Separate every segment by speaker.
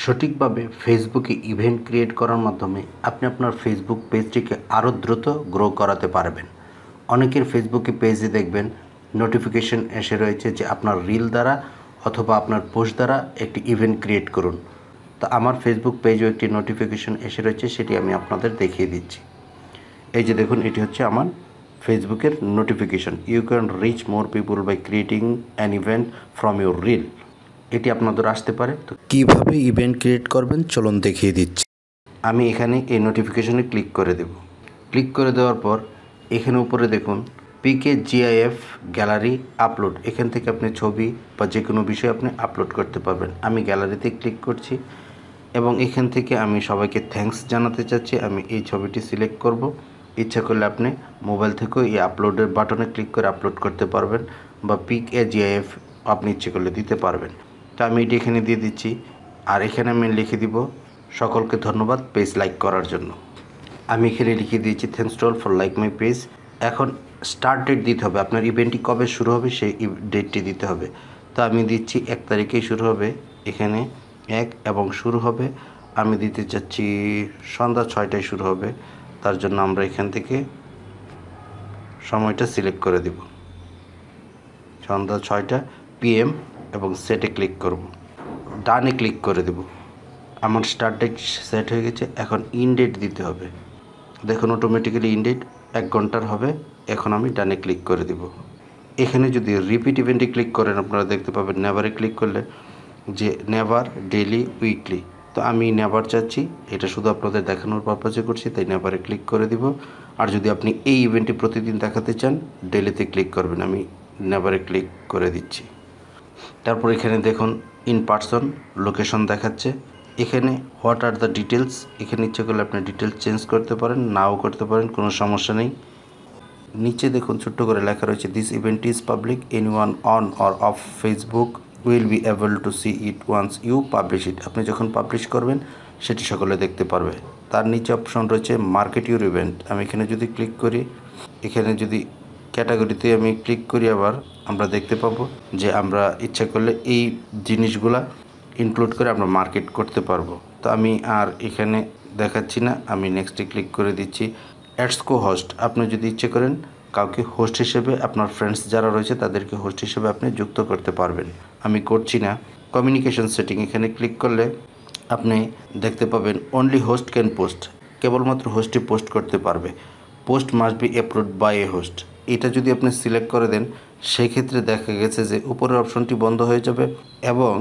Speaker 1: সঠিকভাবে ফেসবুকে event create করার মাধ্যমে আপনি আপনার ফেসবুক পেজটিকে আরও দ্রুত গ্রো করাতে পারবেন। অনেকের ফেসবুকে পেজে দেখবেন নোটিফিকেশন এসে রয়েছে যে আপনার রিল দ্বারা অথবা আপনার পোস্ট দ্বারা একটি ইভেন্ট ক্রিয়েট করুন। তো আমার ফেসবুক পেজেও একটি নোটিফিকেশন এসে রয়েছে, সেটি আমি আপনাদের দেখিয়ে দিচ্ছি। এই যে দেখুন, এটি হচ্ছে আমার ফেসবুকের notification. You can reach more people by creating an event from your reel. এটি আপনাদের আসতে পারে। তো কীভাবে ইভেন্ট ক্রিয়েট করবেন চলুন দেখিয়ে দিচ্ছি। আমি এখানে এই নোটিফিকেশনে ক্লিক করে দেব। ক্লিক করে দেওয়ার পর এখানে উপরে দেখুন পিকে জিআইএফ গ্যালারি আপলোড। এখান থেকে আপনি ছবি বা যে কোনো বিষয় আপনি আপলোড করতে পারবেন। আমি গ্যালারিতে ক্লিক করছি এবং এখান থেকে আমি সবাইকে থ্যাঙ্কস জানাতে চাচ্ছি। আমি এই ছবিটি সিলেক্ট করব। ইচ্ছা করলে আপনি মোবাইল থেকেও এই আপলোডের বাটনে ক্লিক করে আপলোড করতে পারবেন বা পিক এ জিআইএফ আপনি ইচ্ছে করলে দিতে পারবেন। তো আমি এটি এখানে দিয়ে দিচ্ছি। আর এখানে আমি লিখে দিব সকলকে ধন্যবাদ পেজ লাইক করার জন্য। আমি এখানে লিখে দিয়েছি thanks to all for like my page. এখন স্টার্ট ডেট দিতে হবে, আপনার ইভেন্টটি কবে শুরু হবে সেই ডেটটি দিতে হবে। তো আমি দিচ্ছি 1 তারিখেই শুরু হবে, এখানে 1 এবং শুরু হবে আমি দিতে চাচ্ছি সন্ধ্যা 6টায় শুরু হবে। তার জন্য আমরা এখান থেকে সময়টা সিলেক্ট করে দিব, সন্ধ্যা 6টা PM এবং সেটে ক্লিক করব, ডানে ক্লিক করে দেব। আমার স্টার্ট ডেট সেট হয়ে গেছে। এখন ইন ডেট দিতে হবে। দেখুন অটোমেটিক্যালি ইন ডেট 1 ঘন্টার হবে। এখন আমি ডানে ক্লিক করে দেব। এখানে যদি রিপিট ইভেন্টে ক্লিক করেন আপনারা দেখতে পাবেন নেভারে ক্লিক করলে যে নেভার, ডেইলি, উইকলি। তো আমি নেভার চাচ্ছি, এটা শুধু আপনাদের দেখানোর পারপাসে করছি, তাই নেভারে ক্লিক করে দিব। আর যদি আপনি এই ইভেন্টটি প্রতিদিন দেখাতে চান ডেইলিতে ক্লিক করবেন। আমি নেভারে ক্লিক করে দিচ্ছি। তারপর এখানে দেখুন ইন পারসন লোকেশন দেখাচ্ছে। এখানে হোয়াট আর দ্য ডিটেলস, এখানে ইচ্ছে করলে আপনি ডিটেলস চেঞ্জ করতে পারেন, নাও করতে পারেন, কোনো সমস্যা নেই। নিচে দেখুন ছোট্ট করে লেখা রয়েছে this event is public, anyone on or off Facebook will be able to see it once you publish it. আপনি যখন পাবলিশ করবেন সেটি সকলে দেখতে পারবে। তার নিচে অপশন রয়েছে মার্কেট ইউর ইভেন্ট। আমি এখানে যদি ক্লিক করি, এখানে যদি ক্যাটাগরিতে আমি ক্লিক করি, আবার আমরা দেখতে পাবো যে আমরা ইচ্ছা করলে এই জিনিসগুলা ইনক্লুড করে আমরা মার্কেট করতে পারবো। তো আমি আর এখানে দেখাচ্ছি না, আমি নেক্সটে ক্লিক করে দিচ্ছি। অ্যাডস কো হোস্ট, আপনি যদি ইচ্ছে করেন কাউকে হোস্ট হিসেবে, আপনার ফ্রেন্ডস যারা রয়েছে তাদেরকে হোস্ট হিসেবে আপনি যুক্ত করতে পারবেন। আমি করছি না। কমিউনিকেশন সেটিং, এখানে ক্লিক করলে আপনি দেখতে পাবেন অনলি হোস্ট ক্যান পোস্ট, কেবলমাত্র হোস্টই পোস্ট করতে পারবে। Post must be approved by a host. এটা যদি আপনি সিলেক্ট করে দেন সেক্ষেত্রে দেখা গেছে যে উপরের অপশনটি বন্ধ হয়ে যাবে এবং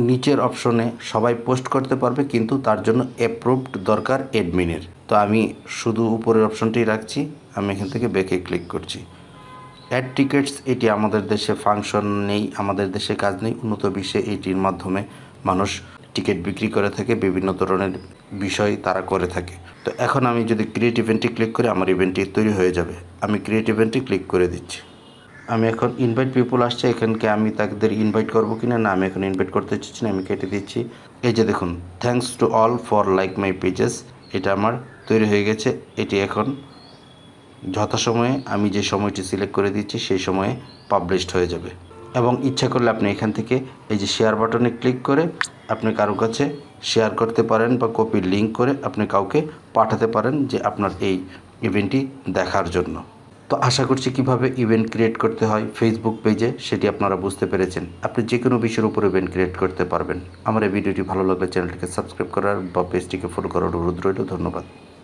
Speaker 1: নিচের অপশনে সবাই পোস্ট করতে পারবে, কিন্তু তার জন্য অ্যাপ্রুভড দরকার অ্যাডমিনের। তো আমি শুধু উপরের অপশনটি রাখছি। আমি এখান থেকে ব্যাকে ক্লিক করছি। অ্যাড টিকেটস, এটি আমাদের দেশে ফাংশন নেই, আমাদের দেশে কাজ নেই। উন্নত বিশ্বে এইটির মাধ্যমে মানুষ টিকিট বিক্রি করে থাকে, বিভিন্ন ধরনের বিষয় তারা করে থাকে। তো এখন আমি যদি ক্রিয়েট ইভেন্টে ক্লিক করি আমার ইভেন্টটি তৈরি হয়ে যাবে। আমি ক্রিয়েট ইভেন্টে ক্লিক করে দিচ্ছি। আমি এখন ইনভাইট পিপল আসছে, এখানকে আমি তাদের ইনভাইট করবো কিনা, না আমি এখন ইনভাইট করতে চাচ্ছি না, আমি কেটে দিচ্ছি। এই যে দেখুন thanks to all for like my pages, এটা আমার তৈরি হয়ে গেছে। এটি এখন যথাসময়ে আমি যে সময়টি সিলেক্ট করে দিচ্ছি সেই সময়ে পাবলিশড হয়ে যাবে। এবং ইচ্ছা করলে আপনি এখান থেকে এই যে শেয়ার বাটনে ক্লিক করে আপনি কারো কাছে শেয়ার করতে পারেন বা কপি লিঙ্ক করে আপনি কাউকে পাঠাতে পারেন যে আপনার এই ইভেন্টটি দেখার জন্য। তো আশা করছি কিভাবে ইভেন্ট ক্রিয়েট করতে হয় ফেসবুক পেজে সেটি আপনারা বুঝতে পেরেছেন। আপনি যে কোনো বিষয়ের উপর ইভেন্ট ক্রিয়েট করতে পারবেন। আমার এই ভিডিওটি ভালো লাগলে চ্যানেলটিকে সাবস্ক্রাইব করার বা পেজটিকে ফলো করার অনুরোধ রইল। ধন্যবাদ।